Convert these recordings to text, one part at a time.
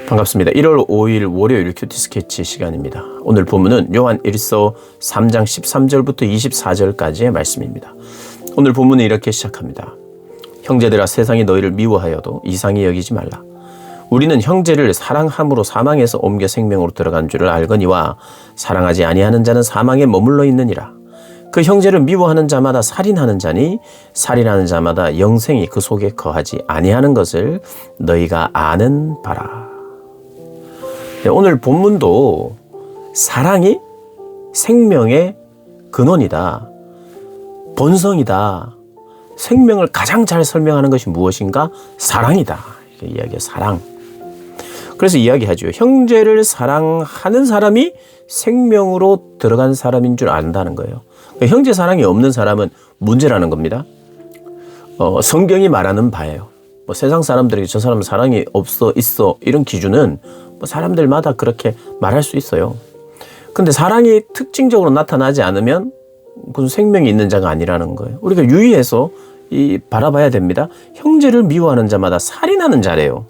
반갑습니다. 1월 5일 월요일 큐티 스케치 시간입니다. 오늘 본문은 요한 1서 3장 13절부터 24절까지의 말씀입니다. 오늘 본문은 이렇게 시작합니다. 형제들아, 세상이 너희를 미워하여도 이상히 여기지 말라. 우리는 형제를 사랑함으로 사망에서 옮겨 생명으로 들어간 줄을 알거니와 사랑하지 아니하는 자는 사망에 머물러 있느니라. 그 형제를 미워하는 자마다 살인하는 자니 살인하는 자마다 영생이 그 속에 거하지 아니하는 것을 너희가 아는 바라. 오늘 본문도 사랑이 생명의 근원이다, 본성이다, 생명을 가장 잘 설명하는 것이 무엇인가? 사랑이다. 이렇게 이야기해요. 사랑. 그래서 이야기하죠. 형제를 사랑하는 사람이 생명으로 들어간 사람인 줄 안다는 거예요. 그러니까 형제 사랑이 없는 사람은 문제라는 겁니다. 성경이 말하는 바예요. 세상 사람들이 저 사람은 사랑이 없어, 있어, 이런 기준은 사람들마다 그렇게 말할 수 있어요. 근데 사랑이 특징적으로 나타나지 않으면 그건 생명이 있는 자가 아니라는 거예요. 우리가 유의해서 바라봐야 됩니다. 형제를 미워하는 자마다 살인하는 자래요.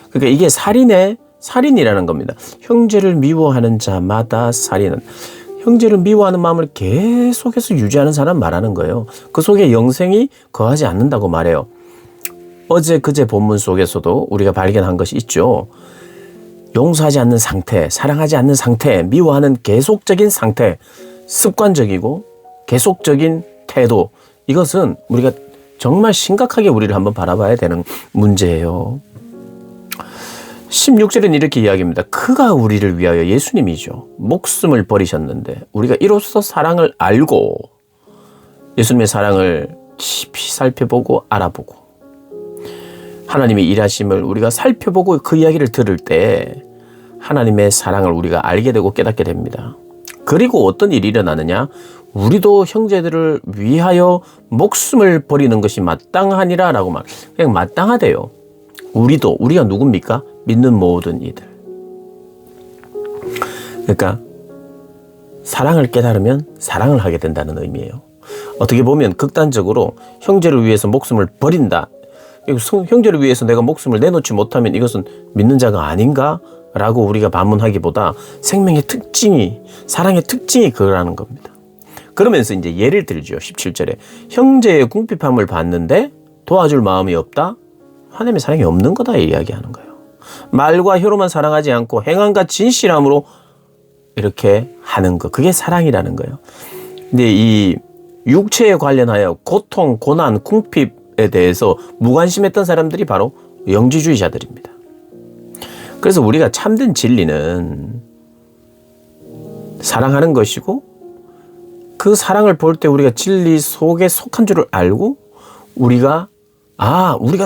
그러니까 이게 살인이라는 겁니다. 형제를 미워하는 자마다 살인은, 형제를 미워하는 마음을 계속해서 유지하는 사람 말하는 거예요. 그 속에 영생이 거하지 않는다고 말해요. 어제 그제 본문 속에서도 우리가 발견한 것이 있죠. 용서하지 않는 상태, 사랑하지 않는 상태, 미워하는 계속적인 상태, 습관적이고 계속적인 태도, 이것은 우리가 정말 심각하게 우리를 한번 바라봐야 되는 문제예요. 16절은 이렇게 이야기합니다. 그가 우리를 위하여, 예수님이죠, 목숨을 버리셨는데 우리가 이로써 사랑을 알고, 예수님의 사랑을 깊이 살펴보고 알아보고 하나님의 일하심을 우리가 살펴보고 그 이야기를 들을 때 하나님의 사랑을 우리가 알게 되고 깨닫게 됩니다. 그리고 어떤 일이 일어나느냐? 우리도 형제들을 위하여 목숨을 버리는 것이 마땅하니라 라고 그냥 마땅하대요. 우리가 누굽니까? 믿는 모든 이들. 그러니까 사랑을 깨달으면 사랑을 하게 된다는 의미예요. 어떻게 보면 극단적으로 형제를 위해서 목숨을 버린다, 형제를 위해서 내가 목숨을 내놓지 못하면 이것은 믿는 자가 아닌가? 라고 우리가 반문하기보다 생명의 특징이, 사랑의 특징이 그거라는 겁니다. 그러면서 이제 예를 들죠. 17절에 형제의 궁핍함을 봤는데 도와줄 마음이 없다? 하나님의 사랑이 없는 거다 이야기하는 거예요. 말과 혀로만 사랑하지 않고 행함과 진실함으로 이렇게 하는 것, 그게 사랑이라는 거예요. 근데 이 육체에 관련하여 고통, 고난, 궁핍에 대해서 무관심했던 사람들이 바로 영지주의자들입니다. 그래서 우리가 참된 진리는 사랑하는 것이고, 그 사랑을 볼 때 우리가 진리 속에 속한 줄을 알고, 우리가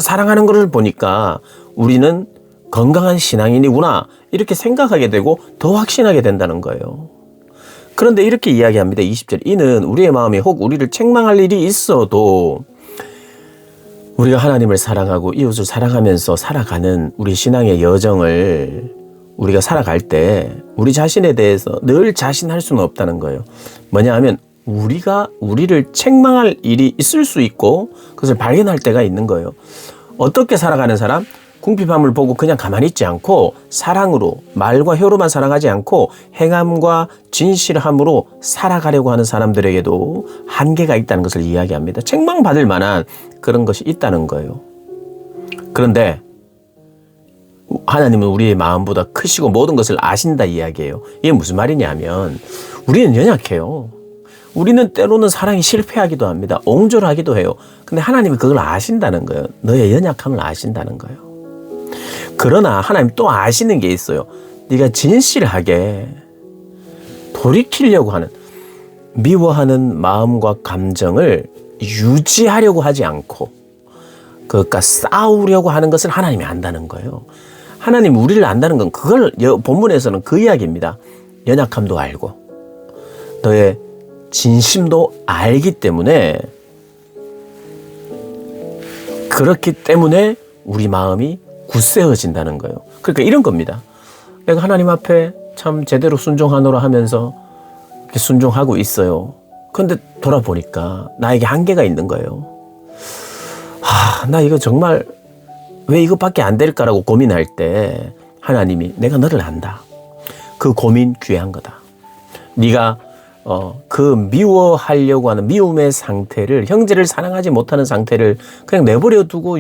사랑하는 것을 보니까 우리는 건강한 신앙인이구나, 이렇게 생각하게 되고 더 확신하게 된다는 거예요. 그런데 이렇게 이야기합니다. 20절. 이는 우리의 마음이 혹 우리를 책망할 일이 있어도 우리가 하나님을 사랑하고 이웃을 사랑하면서 살아가는 우리 신앙의 여정을 우리가 살아갈 때 우리 자신에 대해서 늘 자신할 수는 없다는 거예요. 뭐냐 하면 우리가 우리를 책망할 일이 있을 수 있고 그것을 발견할 때가 있는 거예요. 어떻게 살아가는 사람? 궁핍함을 보고 그냥 가만히 있지 않고 사랑으로, 말과 혀로만 사랑하지 않고 행함과 진실함으로 살아가려고 하는 사람들에게도 한계가 있다는 것을 이야기합니다. 책망받을 만한 그런 것이 있다는 거예요. 그런데 하나님은 우리의 마음보다 크시고 모든 것을 아신다 이야기예요. 이게 무슨 말이냐면 우리는 연약해요. 우리는 때로는 사랑이 실패하기도 합니다. 옹졸하기도 해요. 근데 하나님이 그걸 아신다는 거예요. 너의 연약함을 아신다는 거예요. 그러나 하나님 또 아시는 게 있어요. 네가 진실하게 돌이키려고 하는, 미워하는 마음과 감정을 유지하려고 하지 않고 그것과 싸우려고 하는 것을 하나님이 안다는 거예요. 하나님 우리를 안다는 건 그걸 본문에서는 그 이야기입니다. 연약함도 알고 너의 진심도 알기 때문에, 그렇기 때문에 우리 마음이 굳세어진다는 거예요. 그러니까 이런 겁니다. 내가 하나님 앞에 참 제대로 순종하노라 하면서 이렇게 순종하고 있어요. 그런데 돌아보니까 나에게 한계가 있는 거예요. 나 이거 정말 왜 이것밖에 안 될까라고 고민할 때 하나님이 내가 너를 안다. 그 고민 귀한 거다. 네가 그 미워하려고 하는 미움의 상태를, 형제를 사랑하지 못하는 상태를 그냥 내버려 두고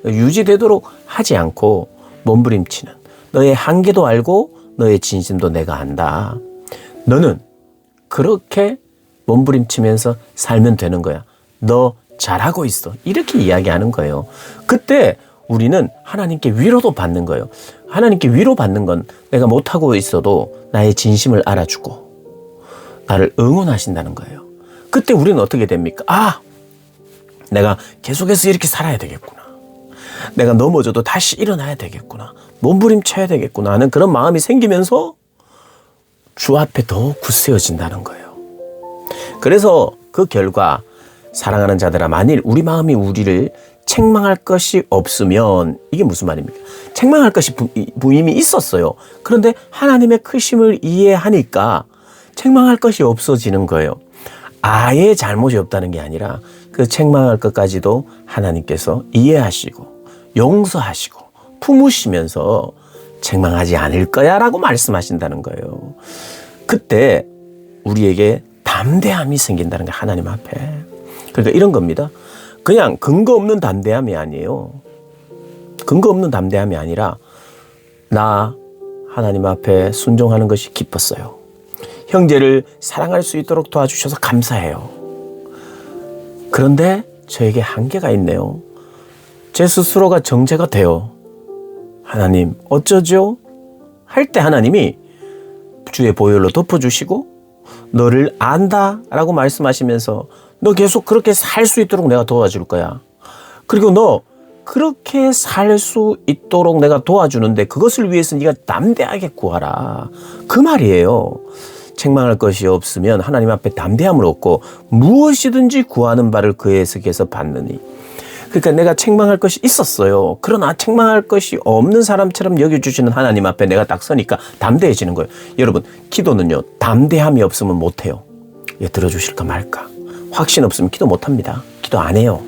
유지되도록 하지 않고 몸부림치는 너의 한계도 알고 너의 진심도 내가 안다. 너는 그렇게 몸부림치면서 살면 되는 거야. 너 잘하고 있어. 이렇게 이야기하는 거예요. 그때 우리는 하나님께 위로도 받는 거예요. 하나님께 위로받는 건 내가 못하고 있어도 나의 진심을 알아주고 나를 응원하신다는 거예요. 그때 우리는 어떻게 됩니까? 아, 내가 계속해서 이렇게 살아야 되겠구나. 내가 넘어져도 다시 일어나야 되겠구나. 몸부림쳐야 되겠구나 하는 그런 마음이 생기면서 주 앞에 더 굳세어진다는 거예요. 그래서 그 결과 사랑하는 자들아, 만일 우리 마음이 우리를 책망할 것이 없으면, 이게 무슨 말입니까? 책망할 것이 이미 있었어요. 그런데 하나님의 크심을 이해하니까 책망할 것이 없어지는 거예요. 아예 잘못이 없다는 게 아니라 그 책망할 것까지도 하나님께서 이해하시고 용서하시고 품으시면서 책망하지 않을 거야 라고 말씀하신다는 거예요. 그때 우리에게 담대함이 생긴다는 게 하나님 앞에. 그러니까 이런 겁니다. 그냥 근거 없는 담대함이 아니에요. 근거 없는 담대함이 아니라 나 하나님 앞에 순종하는 것이 기뻤어요. 형제를 사랑할 수 있도록 도와주셔서 감사해요. 그런데 저에게 한계가 있네요. 제 스스로가 정죄가 돼요. 하나님 어쩌죠? 할 때 하나님이 주의 보혈로 덮어주시고 너를 안다 라고 말씀하시면서 너 계속 그렇게 살 수 있도록 내가 도와줄 거야. 그리고 너 그렇게 살 수 있도록 내가 도와주는데 그것을 위해서 네가 담대하게 구하라. 그 말이에요. 책망할 것이 없으면 하나님 앞에 담대함을 얻고 무엇이든지 구하는 바를 그의 속에서 받느니. 그러니까 내가 책망할 것이 있었어요. 그러나 책망할 것이 없는 사람처럼 여겨주시는 하나님 앞에 내가 딱 서니까 담대해지는 거예요. 여러분, 기도는요, 담대함이 없으면 못해요. 얘 들어주실까 말까. 확신 없으면 기도 못합니다. 기도 안 해요.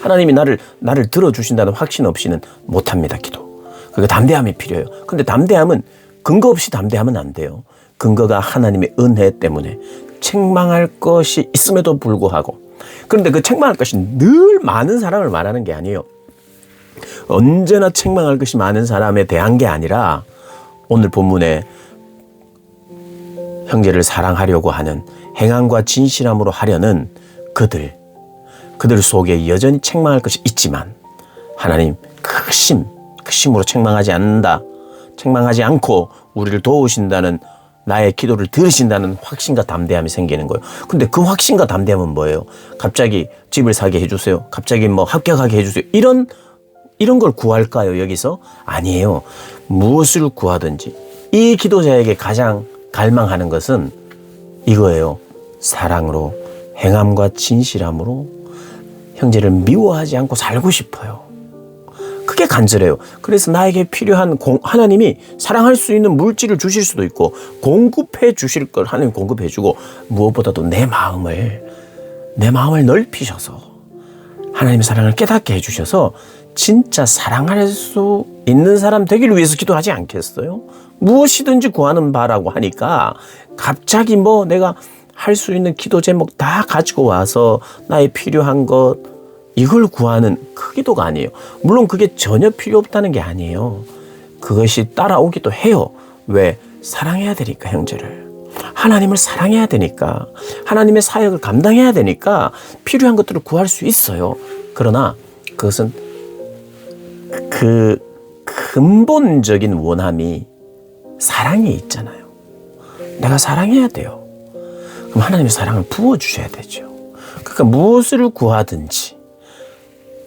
하나님이 나를 들어주신다는 확신 없이는 못합니다. 기도. 그러니까 담대함이 필요해요. 근데 담대함은 근거 없이 담대하면 안 돼요. 근거가 하나님의 은혜 때문에 책망할 것이 있음에도 불구하고. 그런데 그 책망할 것이 늘 많은 사람을 말하는 게 아니에요. 언제나 책망할 것이 많은 사람에 대한 게 아니라 오늘 본문에 형제를 사랑하려고 하는 행함과 진실함으로 하려는 그들 속에 여전히 책망할 것이 있지만 하나님 크심으로 책망하지 않는다. 책망하지 않고 우리를 도우신다는 나의 기도를 들으신다는 확신과 담대함이 생기는 거예요. 근데 그 확신과 담대함은 뭐예요? 갑자기 집을 사게 해주세요. 갑자기 뭐 합격하게 해주세요. 이런 걸 구할까요? 여기서? 아니에요. 무엇을 구하든지 이 기도자에게 가장 갈망하는 것은 이거예요. 사랑으로, 행함과 진실함으로 형제를 미워하지 않고 살고 싶어요. 그게 간절해요. 그래서 나에게 필요한 하나님이 사랑할 수 있는 물질을 주실 수도 있고 공급해 주실 걸 하나님 공급해 주고 무엇보다도 내 마음을 넓히셔서 하나님의 사랑을 깨닫게 해주셔서 진짜 사랑할 수 있는 사람 되기를 위해서 기도하지 않겠어요? 무엇이든지 구하는 바라고 하니까 갑자기 뭐 내가 할 수 있는 기도 제목 다 가지고 와서 나의 필요한 것 이걸 구하는 그 기도가 아니에요. 물론 그게 전혀 필요 없다는 게 아니에요. 그것이 따라오기도 해요. 왜? 사랑해야 되니까 형제를. 하나님을 사랑해야 되니까. 하나님의 사역을 감당해야 되니까 필요한 것들을 구할 수 있어요. 그러나 그것은 그 근본적인 원함이 사랑에 있잖아요. 내가 사랑해야 돼요. 그럼 하나님의 사랑을 부어주셔야 되죠. 그러니까 무엇을 구하든지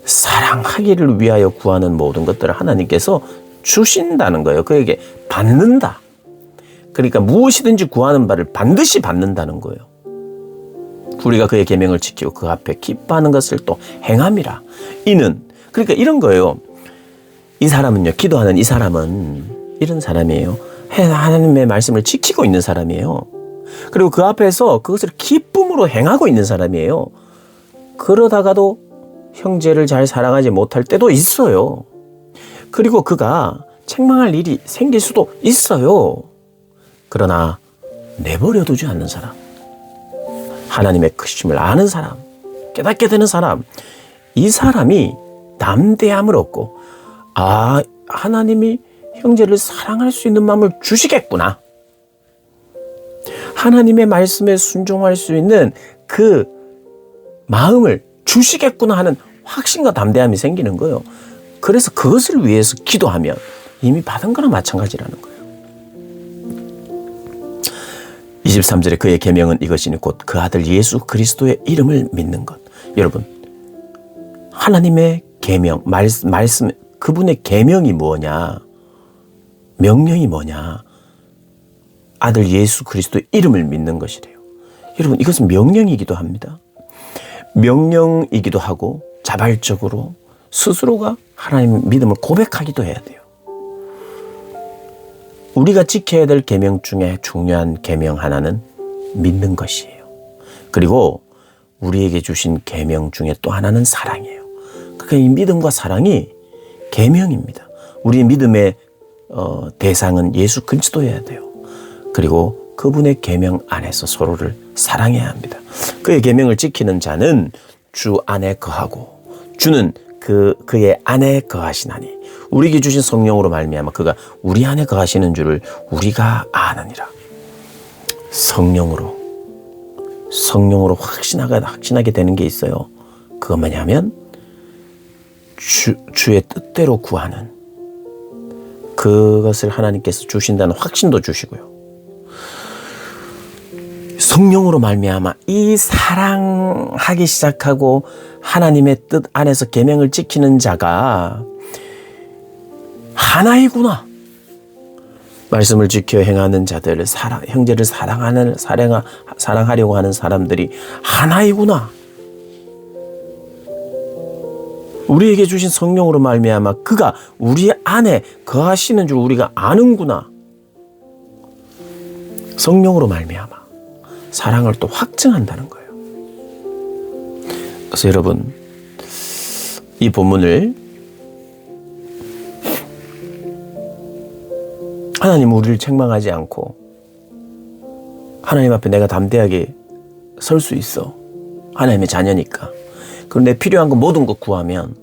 사랑하기를 위하여 구하는 모든 것들을 하나님께서 주신다는 거예요. 그에게 받는다. 그러니까 무엇이든지 구하는 바를 반드시 받는다는 거예요. 우리가 그의 계명을 지키고 그 앞에 기뻐하는 것을 또 행함이라. 이는 그러니까 이런 거예요. 이 사람은요, 기도하는 이 사람은 이런 사람이에요. 하나님의 말씀을 지키고 있는 사람이에요. 그리고 그 앞에서 그것을 기쁨으로 행하고 있는 사람이에요. 그러다가도 형제를 잘 사랑하지 못할 때도 있어요. 그리고 그가 책망할 일이 생길 수도 있어요. 그러나 내버려 두지 않는 사람, 하나님의 크심을 아는 사람, 깨닫게 되는 사람, 이 사람이 담대함을 얻고 하나님이 형제를 사랑할 수 있는 마음을 주시겠구나, 하나님의 말씀에 순종할 수 있는 그 마음을 주시겠구나 하는 확신과 담대함이 생기는 거예요. 그래서 그것을 위해서 기도하면 이미 받은 거나 마찬가지라는 거예요. 23절에 그의 계명은 이것이니 곧 그 아들 예수 그리스도의 이름을 믿는 것. 여러분, 하나님의 계명, 말씀, 그분의 계명이 뭐냐, 명령이 뭐냐, 아들 예수 그리스도의 이름을 믿는 것이래요. 여러분, 이것은 명령이기도 합니다. 명령이기도 하고 자발적으로 스스로가 하나님의 믿음을 고백하기도 해야 돼요. 우리가 지켜야 될 계명 중에 중요한 계명 하나는 믿는 것이에요. 그리고 우리에게 주신 계명 중에 또 하나는 사랑이에요. 그러니까 이 믿음과 사랑이 계명입니다. 우리의 믿음의 대상은 예수 그리스도여야 돼요. 그리고 그분의 계명 안에서 서로를 사랑해야 합니다. 그의 계명을 지키는 자는 주 안에 거하고 주는 그의 안에 거하시나니 우리에게 주신 성령으로 말미암아 그가 우리 안에 거하시는 줄을 우리가 아느니라. 성령으로 확신하게 되는 게 있어요. 그건 뭐냐면 주의 뜻대로 구하는, 그것을 하나님께서 주신다는 확신도 주시고요. 성령으로 말미암아 이 사랑하기 시작하고 하나님의 뜻 안에서 계명을 지키는 자가 하나이구나. 말씀을 지켜 행하는 자들, 형제를 사랑하려고 하는 사람들이 하나이구나. 우리에게 주신 성령으로 말미암아 그가 우리 안에 거하시는 줄 우리가 아는구나. 성령으로 말미암아 사랑을 또 확증한다는 거예요. 그래서 여러분, 이 본문을 하나님 우리를 책망하지 않고 하나님 앞에 내가 담대하게 설 수 있어. 하나님의 자녀니까. 그리고 내 필요한 거 모든 것 구하면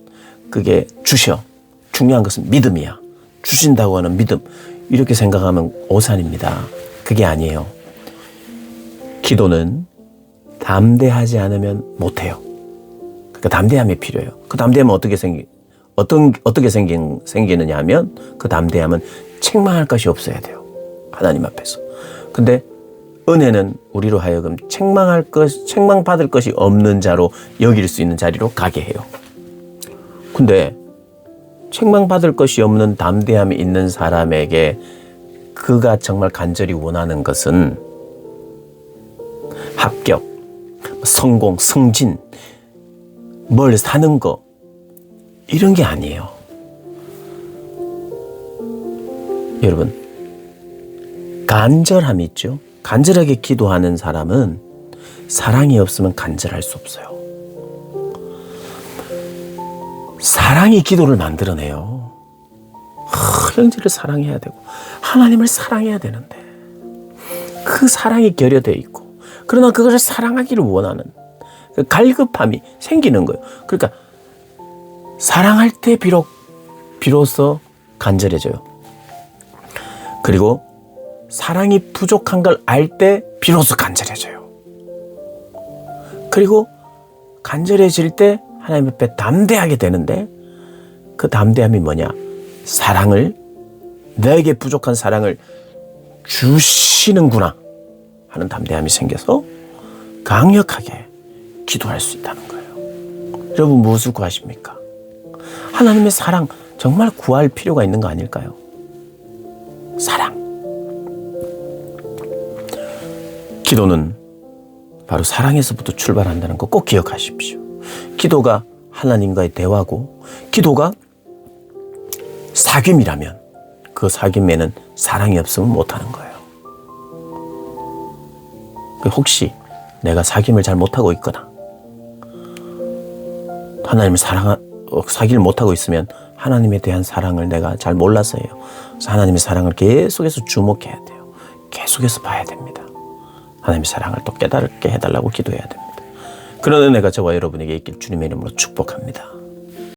그게 주셔. 중요한 것은 믿음이야. 주신다고 하는 믿음. 이렇게 생각하면 오산입니다. 그게 아니에요. 기도는 담대하지 않으면 못해요. 그러니까 담대함이 필요해요. 그 담대함은 어떻게 생기느냐 하면 그 담대함은 책망할 것이 없어야 돼요. 하나님 앞에서. 근데 은혜는 우리로 하여금 책망받을 것이 없는 자로 여길 수 있는 자리로 가게 해요. 근데 책망받을 것이 없는 담대함이 있는 사람에게 그가 정말 간절히 원하는 것은 합격, 성공, 승진, 뭘 사는 거 이런 게 아니에요. 여러분, 간절함이 있죠. 간절하게 기도하는 사람은 사랑이 없으면 간절할 수 없어요. 사랑이 기도를 만들어내요. 형제를 사랑해야 되고 하나님을 사랑해야 되는데 그 사랑이 결여되어 있고, 그러나 그것을 사랑하기를 원하는 그 갈급함이 생기는 거예요. 그러니까 사랑할 때 비로소 간절해져요. 그리고 사랑이 부족한 걸 알 때 비로소 간절해져요. 그리고 간절해질 때 하나님 앞에 담대하게 되는데 그 담대함이 뭐냐? 너에게 부족한 사랑을 주시는구나 하는 담대함이 생겨서 강력하게 기도할 수 있다는 거예요. 여러분, 무엇을 구하십니까? 하나님의 사랑 정말 구할 필요가 있는 거 아닐까요? 사랑. 기도는 바로 사랑에서부터 출발한다는 거 꼭 기억하십시오. 기도가 하나님과의 대화고, 기도가 사귐이라면 그 사귐에는 사랑이 없으면 못하는 거예요. 혹시 내가 사귐을 잘 못하고 있거나 하나님을 사귀를 못하고 있으면 하나님에 대한 사랑을 내가 잘 몰라서예요. 그래서 하나님의 사랑을 계속해서 주목해야 돼요. 계속해서 봐야 됩니다. 하나님의 사랑을 또 깨닫게 해달라고 기도해야 됩니다. 그런 은혜가 저와 여러분에게 있길 주님의 이름으로 축복합니다.